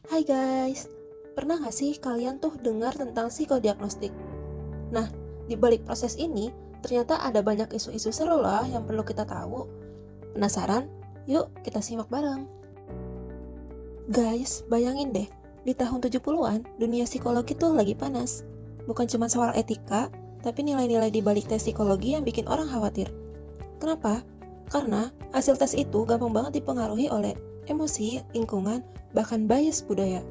Hai guys, pernah gak sih kalian tuh dengar tentang psikodiagnostik? Nah, di balik proses ini, ternyata ada banyak isu-isu seru lah yang perlu kita tahu. Penasaran? Yuk kita simak bareng. Guys, bayangin deh, di tahun 70-an, dunia psikologi tuh lagi panas. Bukan cuma soal etika, tapi nilai-nilai di balik tes psikologi yang bikin orang khawatir. Kenapa? Karena hasil tes itu gampang banget dipengaruhi oleh emosi, lingkungan, bahkan bias budaya.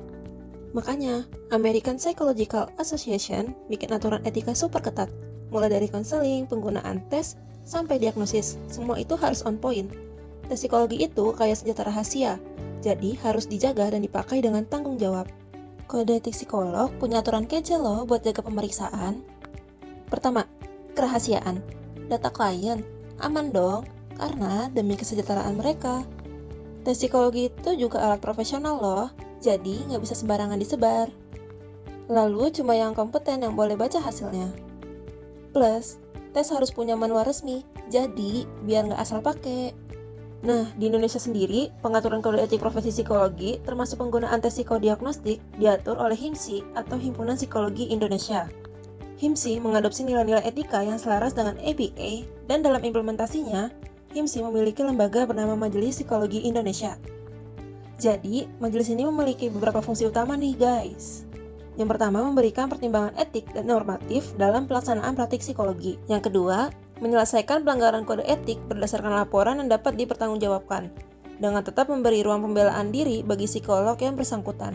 Makanya, American Psychological Association bikin aturan etika super ketat. Mulai dari konseling, penggunaan tes, sampai diagnosis, semua itu harus on point. Tes psikologi itu kayak senjata rahasia, jadi harus dijaga dan dipakai dengan tanggung jawab. Kode etik psikolog punya aturan kece loh buat jaga pemeriksaan. Pertama, kerahasiaan. Data klien, aman dong, karena demi kesejahteraan mereka. Tes psikologi itu juga alat profesional loh, jadi nggak bisa sembarangan disebar. Lalu cuma yang kompeten yang boleh baca hasilnya. Plus, tes harus punya manual resmi, jadi biar nggak asal pakai. Nah, di Indonesia sendiri, pengaturan kode etik profesi psikologi termasuk penggunaan tes psikodiagnostik diatur oleh HIMSI atau Himpunan Psikologi Indonesia. HIMSI mengadopsi nilai-nilai etika yang selaras dengan APA dan dalam implementasinya, HIMSI memiliki lembaga bernama Majelis Psikologi Indonesia. Jadi, majelis ini memiliki beberapa fungsi utama nih guys. Yang pertama, memberikan pertimbangan etik dan normatif dalam pelaksanaan praktik psikologi. Yang kedua, menyelesaikan pelanggaran kode etik berdasarkan laporan yang dapat dipertanggungjawabkan, dengan tetap memberi ruang pembelaan diri bagi psikolog yang bersangkutan.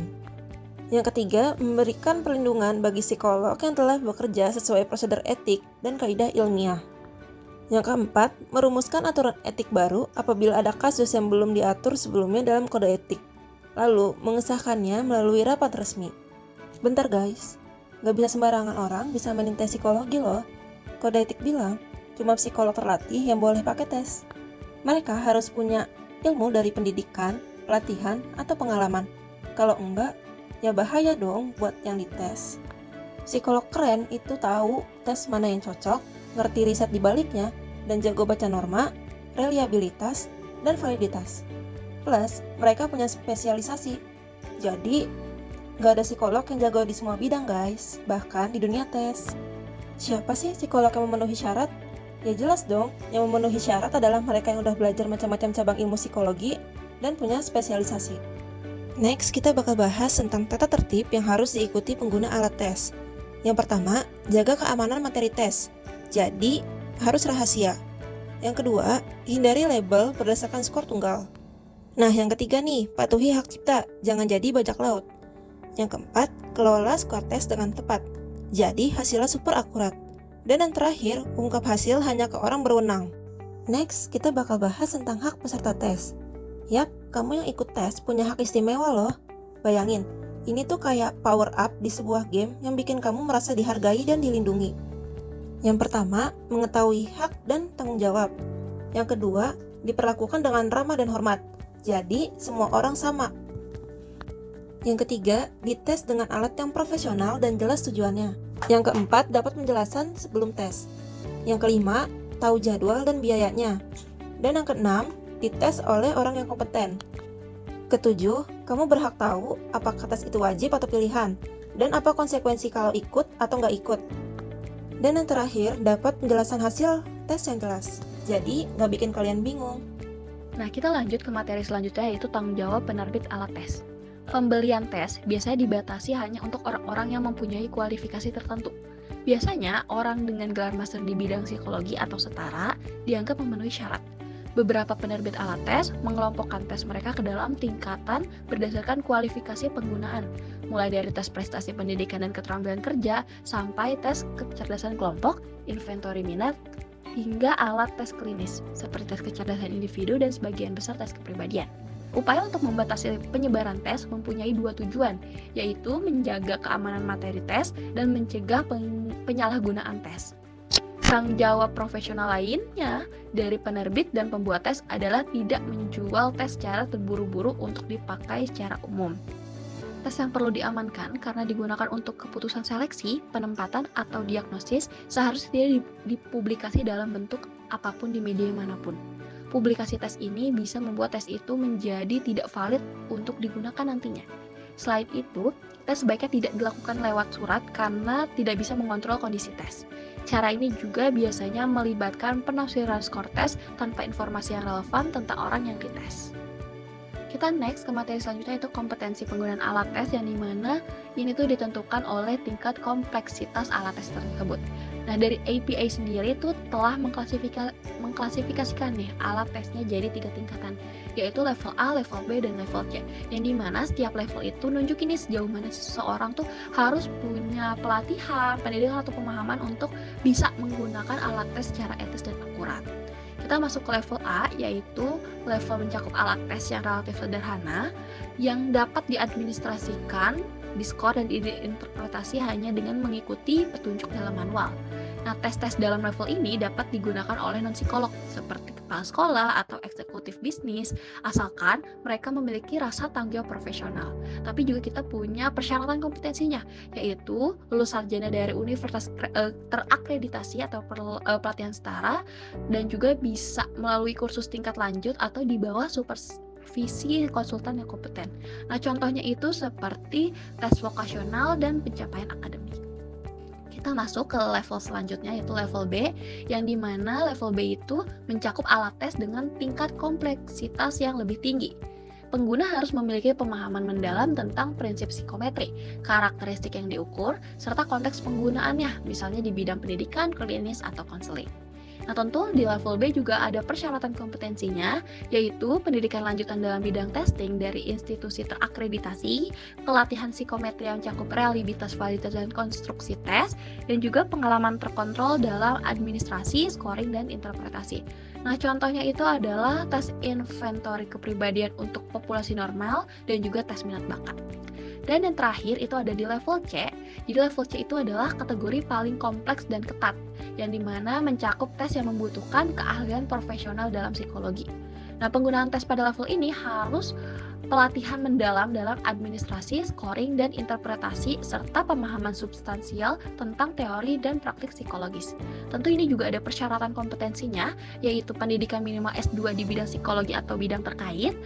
Yang ketiga, memberikan perlindungan bagi psikolog yang telah bekerja sesuai prosedur etik dan kaidah ilmiah. Yang keempat, merumuskan aturan etik baru apabila ada kasus yang belum diatur sebelumnya dalam kode etik, lalu mengesahkannya melalui rapat resmi. Bentar guys, gak bisa sembarangan orang bisa mainin tes psikologi loh. Kode etik bilang, cuma psikolog terlatih yang boleh pakai tes. Mereka harus punya ilmu dari pendidikan, pelatihan, atau pengalaman. Kalau enggak, ya bahaya dong buat yang dites. Psikolog keren itu tahu tes mana yang cocok, ngerti riset di baliknya, dan jago baca norma, reliabilitas, dan validitas. Plus, mereka punya spesialisasi. Jadi, gak ada psikolog yang jago di semua bidang guys, bahkan di dunia tes. Siapa sih psikolog yang memenuhi syarat? Ya jelas dong, yang memenuhi syarat adalah mereka yang udah belajar macam-macam cabang ilmu psikologi dan punya spesialisasi. Next, kita bakal bahas tentang tata tertib yang harus diikuti pengguna alat tes. Yang pertama, jaga keamanan materi tes. Jadi, harus rahasia. Yang kedua, hindari label berdasarkan skor tunggal. Nah, yang ketiga nih, patuhi hak cipta, jangan jadi bajak laut. Yang keempat, kelola skor tes dengan tepat. Jadi, hasilnya super akurat. Dan yang terakhir, ungkap hasil hanya ke orang berwenang. Next, kita bakal bahas tentang hak peserta tes. Yap, kamu yang ikut tes punya hak istimewa loh. Bayangin, ini tuh kayak power up di sebuah game yang bikin kamu merasa dihargai dan dilindungi. Yang pertama, mengetahui hak dan tanggung jawab. Yang kedua, diperlakukan dengan ramah dan hormat. Jadi, semua orang sama. Yang ketiga, dites dengan alat yang profesional dan jelas tujuannya. Yang keempat, dapat penjelasan sebelum tes. Yang kelima, tahu jadwal dan biayanya. Dan yang keenam, dites oleh orang yang kompeten. Ketujuh, kamu berhak tahu apakah tes itu wajib atau pilihan, dan apa konsekuensi kalau ikut atau nggak ikut. Dan yang terakhir, dapat penjelasan hasil tes yang jelas. Jadi, nggak bikin kalian bingung. Nah, kita lanjut ke materi selanjutnya, yaitu tanggung jawab penerbit alat tes. Pembelian tes biasanya dibatasi hanya untuk orang-orang yang mempunyai kualifikasi tertentu. Biasanya, orang dengan gelar master di bidang psikologi atau setara dianggap memenuhi syarat. Beberapa penerbit alat tes mengelompokkan tes mereka ke dalam tingkatan berdasarkan kualifikasi penggunaan, mulai dari tes prestasi pendidikan dan keterampilan kerja, sampai tes kecerdasan kelompok, inventory minat, hingga alat tes klinis, seperti tes kecerdasan individu dan sebagian besar tes kepribadian. Upaya untuk membatasi penyebaran tes mempunyai dua tujuan, yaitu menjaga keamanan materi tes dan mencegah penyalahgunaan tes. Tanggung jawab profesional lainnya dari penerbit dan pembuat tes adalah tidak menjual tes secara terburu-buru untuk dipakai secara umum. Tes yang perlu diamankan karena digunakan untuk keputusan seleksi, penempatan, atau diagnosis seharusnya tidak dipublikasi dalam bentuk apapun di media manapun. Publikasi tes ini bisa membuat tes itu menjadi tidak valid untuk digunakan nantinya. Selain itu, tes sebaiknya tidak dilakukan lewat surat karena tidak bisa mengontrol kondisi tes. Cara ini juga biasanya melibatkan penafsiran skor tes tanpa informasi yang relevan tentang orang yang dites. Kita next ke materi selanjutnya, yaitu kompetensi penggunaan alat tes, yang dimana ini tuh ditentukan oleh tingkat kompleksitas alat tes tersebut. Nah, dari APA sendiri tuh telah mengklasifikasikan nih alat tesnya jadi 3 tingkatan, yaitu level A, level B, dan level C, yang dimana setiap level itu nunjukin nih sejauh mana seseorang tuh harus punya pelatihan, pendidikan, atau pemahaman untuk bisa menggunakan alat tes secara etis dan akurat. Kita masuk ke level A, yaitu level mencakup alat tes yang relatif sederhana, yang dapat diadministrasikan, diskor, dan diinterpretasi hanya dengan mengikuti petunjuk dalam manual. Nah, tes-tes dalam level ini dapat digunakan oleh non-psikolog seperti kepala sekolah atau eksekutif bisnis, asalkan mereka memiliki rasa tanggung jawab profesional. Tapi juga kita punya persyaratan kompetensinya, yaitu lulus sarjana dari universitas terakreditasi atau pelatihan setara, dan juga bisa melalui kursus tingkat lanjut atau di bawah supervisi konsultan yang kompeten. Nah, contohnya itu seperti tes vokasional dan pencapaian akademik. Kita masuk ke level selanjutnya, yaitu level B, yang dimana level B itu mencakup alat tes dengan tingkat kompleksitas yang lebih tinggi. Pengguna harus memiliki pemahaman mendalam tentang prinsip psikometri, karakteristik yang diukur, serta konteks penggunaannya, misalnya di bidang pendidikan, klinis, atau konseling. Nah, tentu di level B juga ada persyaratan kompetensinya, yaitu pendidikan lanjutan dalam bidang testing dari institusi terakreditasi, pelatihan psikometri yang mencakup reliabilitas, validitas, dan konstruksi tes, dan juga pengalaman terkontrol dalam administrasi, scoring, dan interpretasi. Nah, contohnya itu adalah tes inventory kepribadian untuk populasi normal dan juga tes minat bakat. Dan yang terakhir itu ada di level C. Jadi level C itu adalah kategori paling kompleks dan ketat, yang dimana mencakup tes yang membutuhkan keahlian profesional dalam psikologi. Nah, penggunaan tes pada level ini harus pelatihan mendalam dalam administrasi, scoring, dan interpretasi, serta pemahaman substansial tentang teori dan praktik psikologis. Tentu ini juga ada persyaratan kompetensinya, yaitu pendidikan minimal S2 di bidang psikologi atau bidang terkait,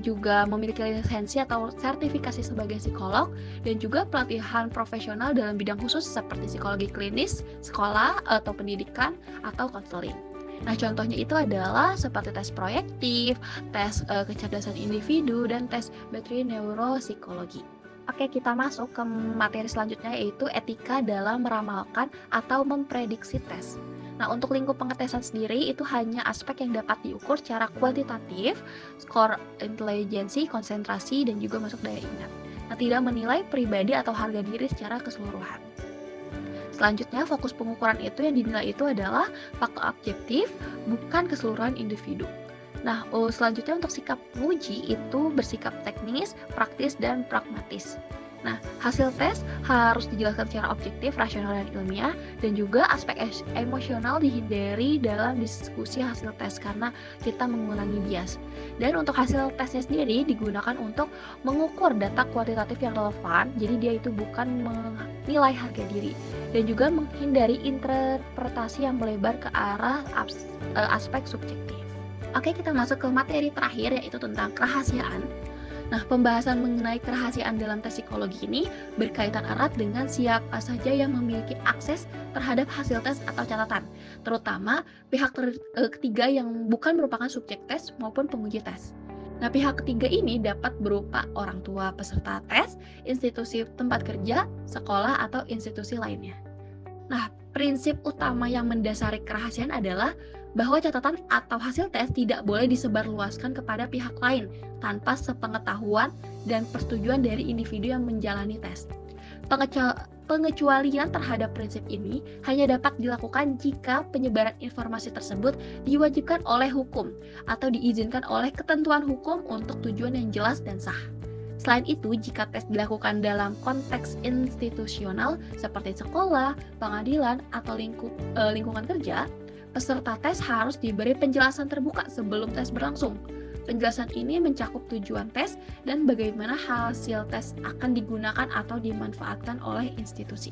juga memiliki lisensi atau sertifikasi sebagai psikolog, dan juga pelatihan profesional dalam bidang khusus seperti psikologi klinis, sekolah, atau pendidikan, atau konseling. Nah, contohnya itu adalah seperti tes proyektif, tes kecerdasan individu, dan tes baterai neuropsikologi. Oke, kita masuk ke materi selanjutnya, yaitu etika dalam meramalkan atau memprediksi tes. Nah, untuk lingkup pengetesan sendiri itu hanya aspek yang dapat diukur secara kuantitatif, skor intelijensi, konsentrasi, dan juga masuk daya ingat. Nah, tidak menilai pribadi atau harga diri secara keseluruhan. Selanjutnya, fokus pengukuran itu yang dinilai itu adalah faktor objektif, bukan keseluruhan individu. Nah, selanjutnya untuk sikap penguji itu bersikap teknis, praktis, dan pragmatis. Nah, hasil tes harus dijelaskan secara objektif, rasional, dan ilmiah, dan juga aspek emosional dihindari dalam diskusi hasil tes karena kita mengurangi bias. Dan untuk hasil tesnya sendiri digunakan untuk mengukur data kuantitatif yang relevan, jadi dia itu bukan menilai harga diri, dan juga menghindari interpretasi yang melebar ke arah aspek subjektif. Oke, kita masuk ke materi terakhir, yaitu tentang kerahasiaan. Nah, pembahasan mengenai kerahasiaan dalam tes psikologi ini berkaitan erat dengan siapa saja yang memiliki akses terhadap hasil tes atau catatan, terutama pihak ketiga yang bukan merupakan subjek tes maupun penguji tes. Nah, pihak ketiga ini dapat berupa orang tua peserta tes, institusi tempat kerja, sekolah, atau institusi lainnya. Nah, prinsip utama yang mendasari kerahasiaan adalah bahwa catatan atau hasil tes tidak boleh disebarluaskan kepada pihak lain tanpa sepengetahuan dan persetujuan dari individu yang menjalani tes. Pengecualian terhadap prinsip ini hanya dapat dilakukan jika penyebaran informasi tersebut diwajibkan oleh hukum atau diizinkan oleh ketentuan hukum untuk tujuan yang jelas dan sah. Selain itu, jika tes dilakukan dalam konteks institusional seperti sekolah, pengadilan, atau lingkungan kerja, peserta tes harus diberi penjelasan terbuka sebelum tes berlangsung. Penjelasan ini mencakup tujuan tes dan bagaimana hasil tes akan digunakan atau dimanfaatkan oleh institusi.